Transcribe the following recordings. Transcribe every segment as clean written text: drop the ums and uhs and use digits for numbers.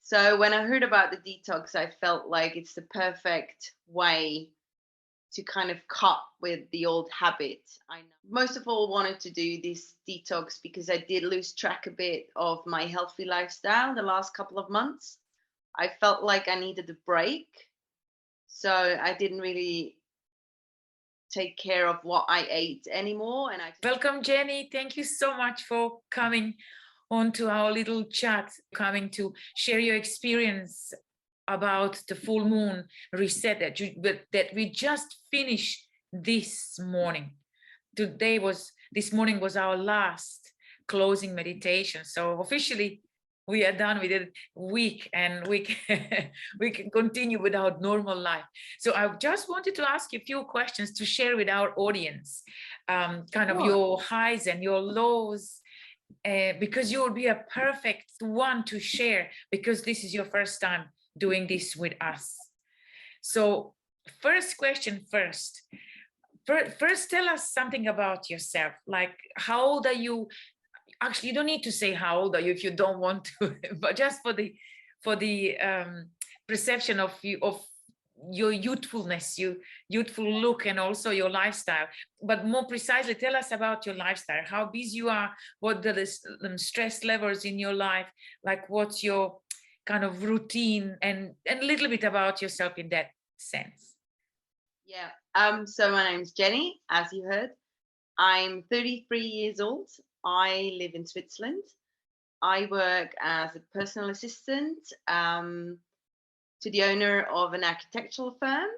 So when I heard about the detox, I felt like it's the perfect way to kind of cut with the old habits. I know. Most of all wanted to do this detox because I did lose track a bit of my healthy lifestyle the last couple of months. I felt like I needed a break. So I didn't really take care of what I ate anymore. And I Welcome, Jenny. Thank you so much for coming onto our little chat, coming to share your experience about the full moon reset that we just finished this morning. This morning was our last closing meditation. So officially we are done with a week and we can, we can continue with our normal life. So I just wanted to ask you a few questions to share with our audience, kind of your highs and your lows, because you will be a perfect one to share because this is your first time doing this with us. So first question first. First, tell us something about yourself. Like, how old are you? Actually, you don't need to say how old are you if you don't want to, but just for the perception of you, of your youthfulness, your youthful look, and also your lifestyle. But more precisely, tell us about your lifestyle, how busy you are, what the stress levels in your life, like what's your kind of routine, and a little bit about yourself in that sense. Yeah. So my name's Jenny, as you heard. I'm 33 years old. I live in Switzerland. I work as a personal assistant to the owner of an architectural firm.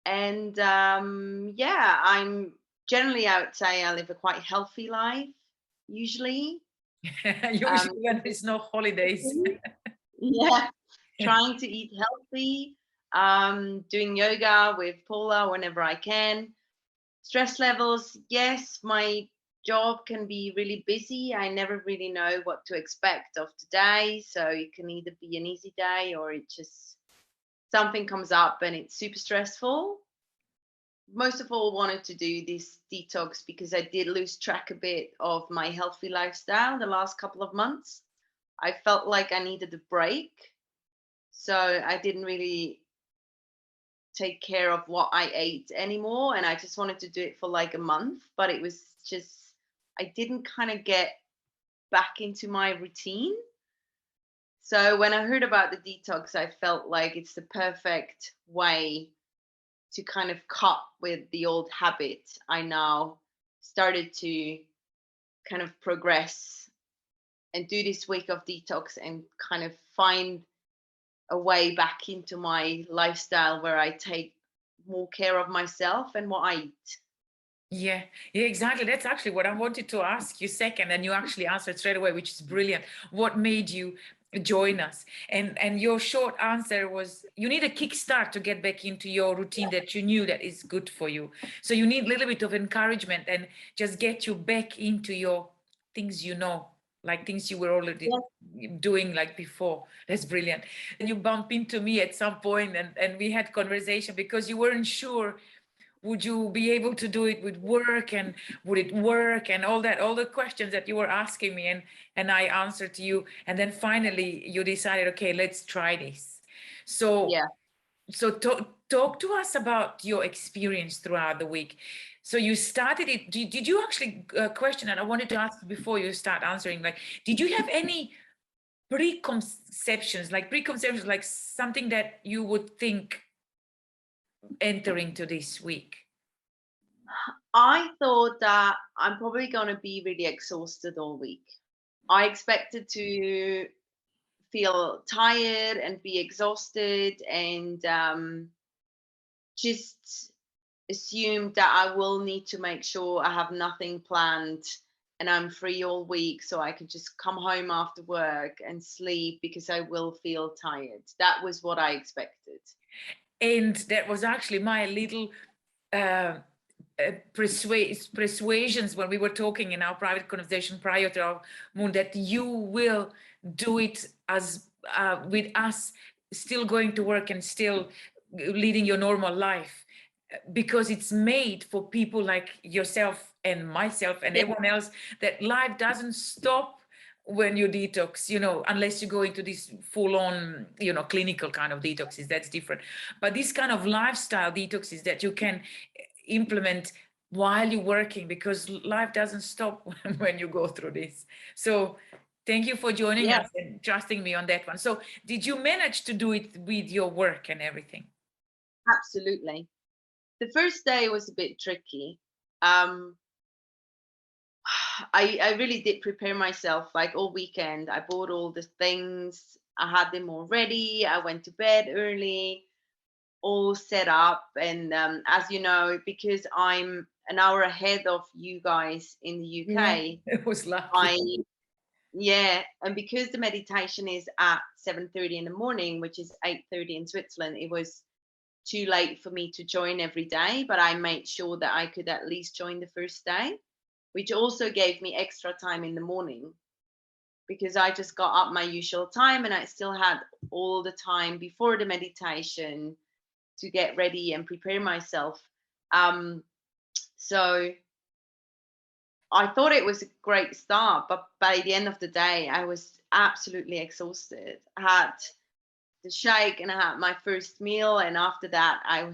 And yeah, I'm generally, I would say I live a quite healthy life, usually. Usually when there's no holidays. Yeah, trying to eat healthy, doing yoga with Paula whenever I can. Stress levels, yes, my job can be really busy. I never really know what to expect of the day. So it can either be an easy day or it just something comes up and it's super stressful. Most of all wanted to do this detox because I did lose track a bit of my healthy lifestyle the last couple of months. I felt like I needed a break. So I didn't really take care of what I ate anymore. And I just wanted to do it for like a month, but it was just, I didn't kind of get back into my routine. So when I heard about the detox, I felt like it's the perfect way to kind of cut with the old habits. I now started to kind of progress and do this week of detox and kind of find a way back into my lifestyle where I take more care of myself and what I eat. Yeah, exactly. That's actually what I wanted to ask you second, and you actually answered straight away, which is brilliant. What made you join us? And your short answer was you need a kickstart to get back into your routine that you knew that is good for you. So you need a little bit of encouragement and just get you back into your things, like things you were already doing like before. That's brilliant. And you bump into me at some point and we had conversation because you weren't sure would you be able to do it with work and would it work and all that, all the questions that you were asking me, and I answered to you, and then finally you decided, okay, let's try this. So Yeah. talk to us about your experience throughout the week. So you started it, did you actually question, and I wanted to ask before you start answering, like, did you have any preconceptions like something that you would think entering to this week? I thought that I'm probably going to be really exhausted all week. I expected to feel tired and be exhausted and just assumed that I will need to make sure I have nothing planned and I'm free all week so I can just come home after work and sleep because I will feel tired. That was what I expected. And that was actually my little uh, persuasions when we were talking in our private conversation prior to our moon, that you will do it as with us still going to work and still leading your normal life, because it's made for people like yourself and myself and Yeah. everyone else, that life doesn't stop when you detox, you know, unless you go into this full on, you know, clinical kind of detoxes, that's different. But this kind of lifestyle detoxes that you can implement while you're working, because life doesn't stop when you go through this. So thank you for joining Yeah, us and trusting me on that one. So did you manage to do it with your work and everything? absolutely. The first day was a bit tricky. Um, I really did prepare myself like all weekend. I bought all the things. I had them all ready. I went to bed early, all set up. And as you know, because I'm an hour ahead of you guys in the Yeah, UK, it was lucky. I yeah, and because the meditation is at 7:30 in the morning, which is 8:30 in Switzerland, it was too late for me to join every day, but I made sure that I could at least join the first day, which also gave me extra time in the morning because I just got up my usual time and I still had all the time before the meditation to get ready and prepare myself. Um, so I thought it was a great start, but by the end of the day, I was absolutely exhausted. I had the shake and I had my first meal, and after that, I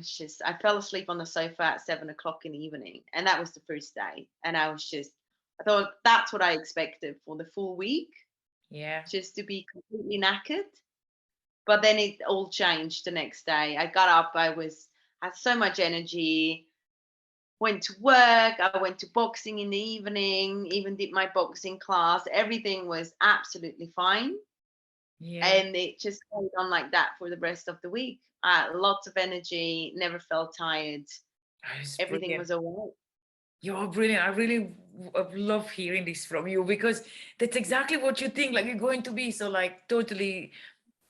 fell asleep on the sofa at 7 o'clock in the evening, and that was the first day. And I thought that's what I expected for the full week, Yeah. just to be completely knackered. But then it all changed the next day. I got up, had so much energy, went to work, I went to boxing in the evening, even did my boxing class. Everything was absolutely fine. Yeah. And it just carried on like that for the rest of the week. Lots of energy, never felt tired. It's Everything brilliant. was all right. You're brilliant. I really love hearing this from you, because that's exactly what you think. Like, you're going to be so like totally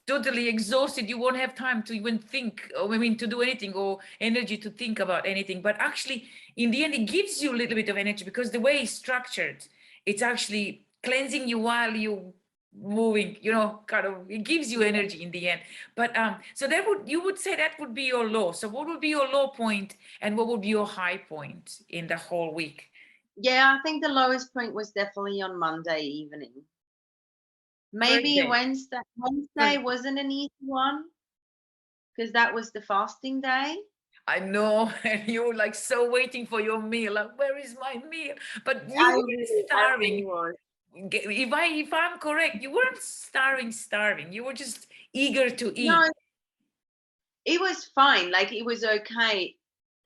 exhausted. You won't have time to even think, or I mean, to do anything, or energy to think about anything. But actually, in the end, it gives you a little bit of energy, because the way it's structured, it's actually cleansing you while you moving, you know, kind of, it gives you energy in the end. But so that would, you would say that would be your low. So what would be your low point and what would be your high point in the whole week? Yeah, I think the lowest point was definitely on Monday evening. First Maybe day. Wednesday. Wednesday First, wasn't an easy one because that was the fasting day. I know, and you're like so waiting for your meal. Like, where is my meal? But you weren't I really starving. was. If I'm correct, you weren't starving. You were just eager to eat. No, it was fine. Like it was okay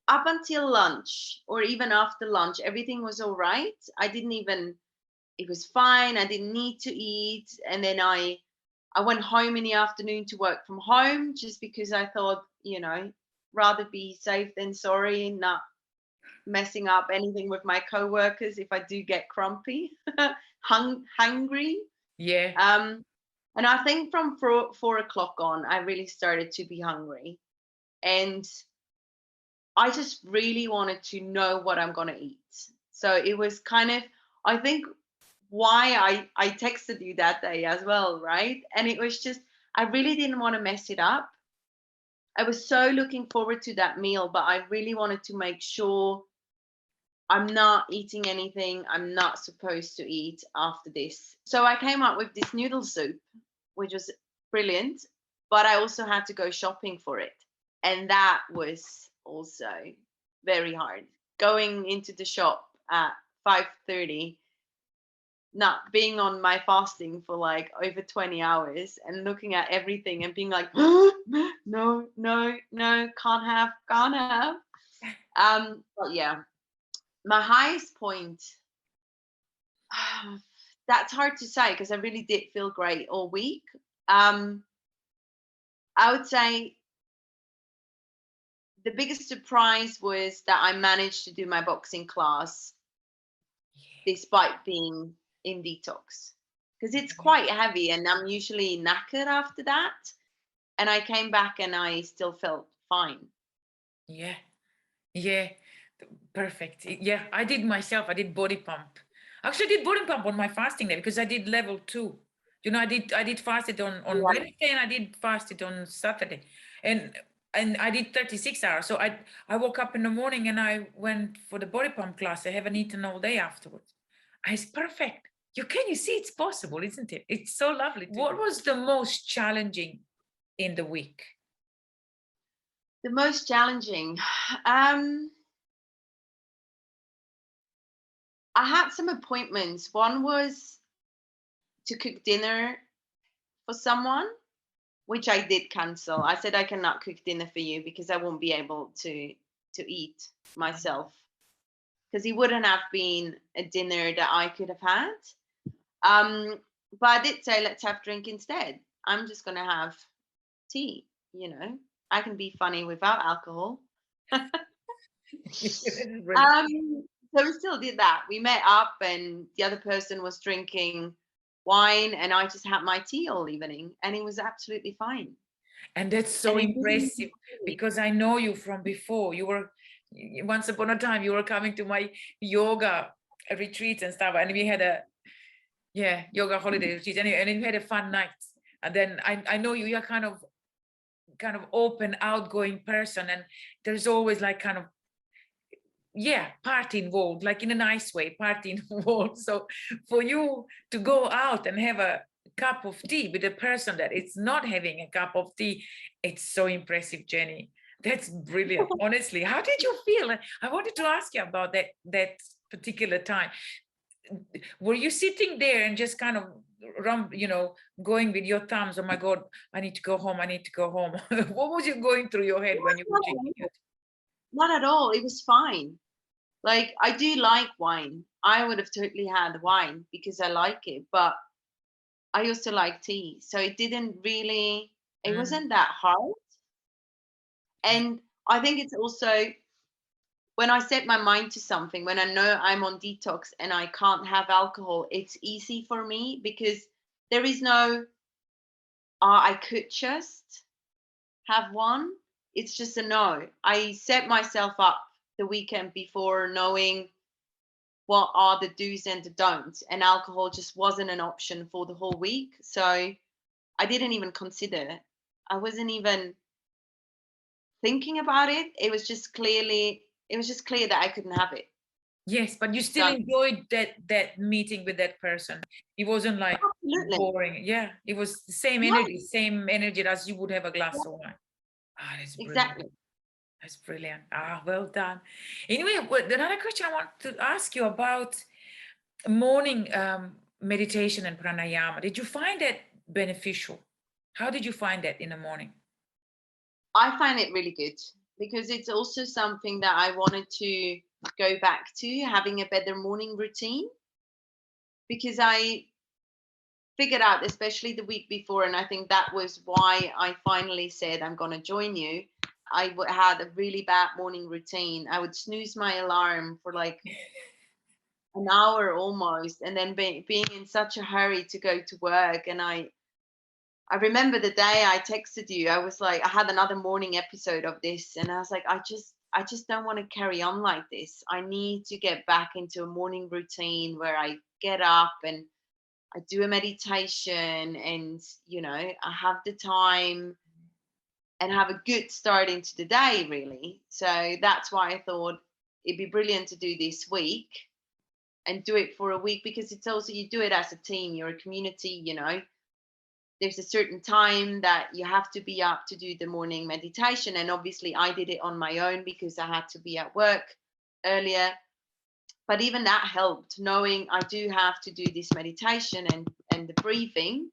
up until lunch or even after lunch. Everything was all right. I didn't even. It was fine. I didn't need to eat, and then I went home in the afternoon to work from home just because I thought, rather be safe than sorry, not messing up anything with my coworkers if I do get grumpy, hungry. Yeah, Um, and I think from 4 o'clock on, I really started to be hungry. And I just really wanted to know what I'm going to eat. So it was kind of, I think, why I texted you that day as well, right? And it was just, I really didn't want to mess it up. I was so looking forward to that meal, but I really wanted to make sure I'm not eating anything I'm not supposed to eat after this. So I came up with this noodle soup, which was brilliant, but I also had to go shopping for it. And that was also very hard. Going into the shop at 5:30, not being on my fasting for like over 20 hours and looking at everything and being like, no, no, no, can't have. But yeah, my highest point, that's hard to say because I really did feel great all week. Um, I would say the biggest surprise was that I managed to do my boxing class despite being in detox because it's quite heavy and I'm usually knackered after that. And I came back and I still felt fine. yeah, yeah. Perfect. Yeah, I did myself. I did body pump. Actually, I did body pump on my fasting day because I did level 2. You know, I did fasted on Yeah. Wednesday and I did fasted on Saturday, and I did 36 hours. So I woke up in the morning and I went for the body pump class. I haven't eaten all day afterwards. It's perfect. you see it's possible, isn't it? It's so lovely. What was the most challenging in the week? The most challenging. I had some appointments. One was to cook dinner for someone, which I did cancel. I said I cannot cook dinner for you because I won't be able to eat myself, because it wouldn't have been a dinner that I could have had. But I did say let's have drink instead. I'm just gonna have tea. I can be funny without alcohol. So we still did that. We met up, and the other person was drinking wine, and I just had my tea all evening, and it was absolutely fine. And that's so impressive, because I know you from before. You were, once upon a time, you were coming to my yoga retreats and stuff, and we had a yoga holiday retreat, and we had a fun night. And then I know you're kind of open, outgoing person, and there's always like kind of party involved, like in a nice way, party involved. So for you to go out and have a cup of tea with a person that is not having a cup of tea, it's so impressive, Jenny. That's brilliant. Honestly, how did you feel? I wanted to ask you about that particular time. Were you sitting there and just kind of going with your thumbs, oh my God, I need to go home, I need to go home? What was you going through your head when you were drinking it? Not at all. It was fine. Like, I do like wine. I would have totally had wine because I like it, but I also like tea. So it didn't really, it wasn't that hard. And I think it's also when I set my mind to something, when I know I'm on detox and I can't have alcohol, it's easy for me because there is no, I could just have one. It's just a no. I set myself up the weekend before knowing what are the do's and the don'ts, and alcohol just wasn't an option for the whole week. So I didn't even consider it. I wasn't even thinking about it. It was just clear that I couldn't have it. Yes, but you still enjoyed that meeting with that person. It wasn't like boring. Yeah, it was the same energy as you would have a glass of wine. That's brilliant. Exactly. That's brilliant. Well done. Anyway, another question I want to ask you about morning meditation and pranayama. Did you find that beneficial? How did you find that in the morning? I find it really good because it's also something that I wanted to go back to, having a better morning routine, because I figured out, especially the week before, and I think that was why I finally said I'm going to join you. I had a really bad morning routine. I would snooze my alarm for like an hour almost, and then being in such a hurry to go to work. And I remember the day I texted you, I was like, I had another morning episode of this, and I was like, I just don't want to carry on like this. I need to get back into a morning routine where I get up and I do a meditation, and I have the time and have a good start into the day, really. So that's why I thought it'd be brilliant to do this week and do it for a week, because it's also, you do it as a team, you're a community. There's a certain time that you have to be up to do the morning meditation, and obviously I did it on my own because I had to be at work earlier. But even that helped, knowing I do have to do this meditation and the breathing.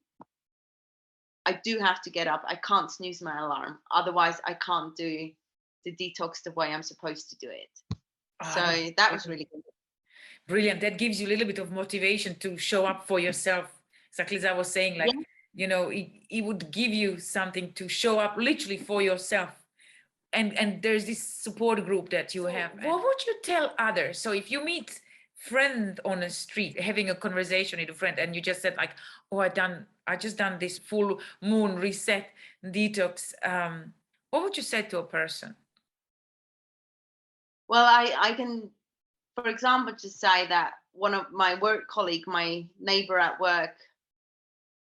I do have to get up. I can't snooze my alarm. Otherwise, I can't do the detox the way I'm supposed to do it. So that was really good. Brilliant. That gives you a little bit of motivation to show up for yourself. Exactly as I was saying, like, it would give you something to show up literally for yourself. And there's this support group that you have. What would you tell others? So if you meet friend on the street, having a conversation with a friend, and you just said like, oh, I just done this full moon reset detox, what would you say to a person? Well, I can, for example, just say that one of my work colleague, my neighbor at work,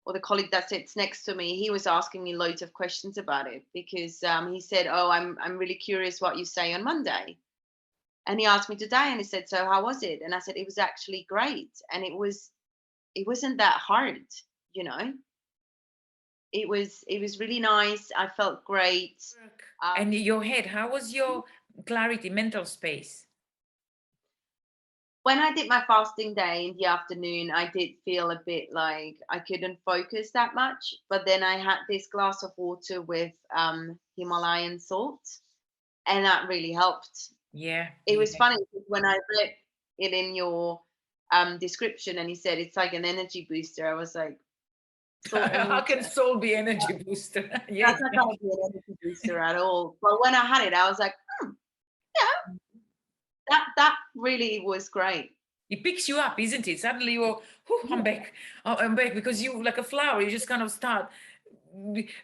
or the colleague that sits next to me, he was asking me loads of questions about it, because he said, oh, I'm really curious what you say on Monday. And he asked me today, and he said, so how was it? And I said, it was actually great. And it was it wasn't that hard, you know. It was really nice. I felt great. And your head, how was your clarity, mental space? When I did my fasting day in the afternoon, I did feel a bit like I couldn't focus that much. But then I had this glass of water with Himalayan salt, and that really helped. Yeah, It was yeah. funny because when I read it in your description and you said it's like an energy booster, I was like, salt and How can water. soul be energy booster? Yeah. That's not going to be an energy booster at all. But when I had it, I was like, yeah, that really was great. It picks you up, isn't it? Suddenly you're, "Whew, I'm back. Oh, I'm back," because you, like a flower, you just kind of start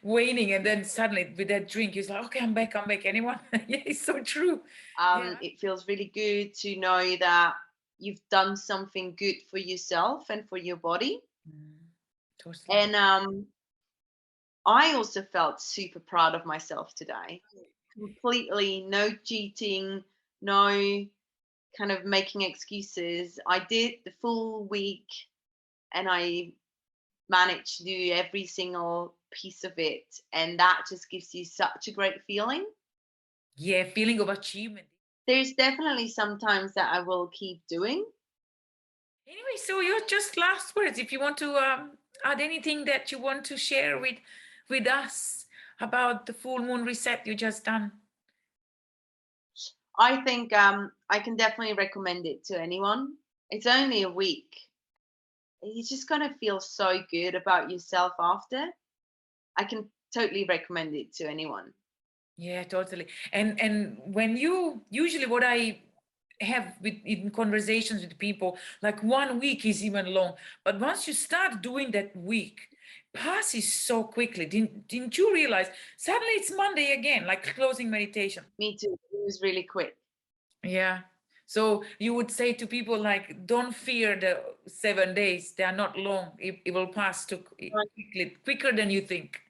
waning, and then suddenly with that drink, you're like, "Okay, I'm back. I'm back." Anyone? Yeah, it's so true. Yeah. It feels really good to know that you've done something good for yourself and for your body. Mm, totally. And I also felt super proud of myself today. Completely no cheating, no kind of making excuses. I did the full week and I managed to do every single piece of it. And that just gives you such a great feeling. Yeah, feeling of achievement. There's definitely sometimes that I will keep doing. Anyway, so your just last words, if you want to add anything that you want to share with us about the full moon reset you just done. I think I can definitely recommend it to anyone. It's only a week. You're just going to feel so good about yourself after. I can totally recommend it to anyone. Yeah, totally. And when you usually what I have with in conversations with people, like 1 week is even long, but once you start doing that week, passes so quickly. Didn't you realize suddenly it's Monday again, like closing meditation? Me too. It was really quick. Yeah. So you would say to people like, don't fear the 7 days. They are not long. It will pass too quickly, quicker than you think.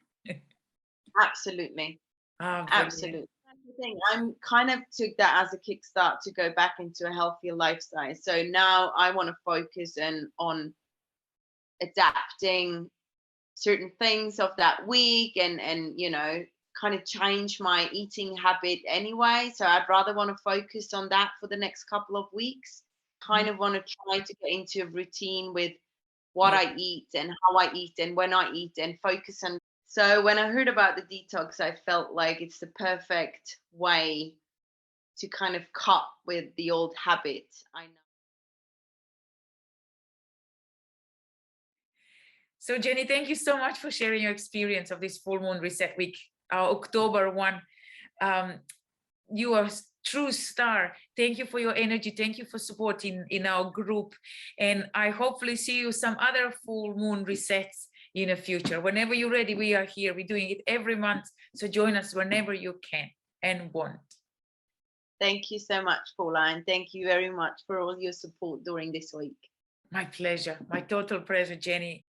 Absolutely. Ah, brilliant. Absolutely. That's the thing. I'm kind of took that as a kickstart to go back into a healthier lifestyle. So now I want to focus on adapting certain things of that week and kind of change my eating habit anyway. So I'd rather want to focus on that for the next couple of weeks. Kind Mm, of want to try to get into a routine with what yeah. I eat and how I eat and when I eat and focus on. So when I heard about the detox, I felt like it's the perfect way to kind of cut with the old habits. I know. So Jenny, thank you so much for sharing your experience of this full moon reset week, October 1. Um, you are a true star. Thank you for your energy. Thank you for supporting in our group. And I hopefully see you some other full moon resets in the future. Whenever you're ready, we are here. We're doing it every month. So join us whenever you can and want. Thank you so much, Paula, and thank you very much for all your support during this week. My pleasure. My total pleasure, Jenny.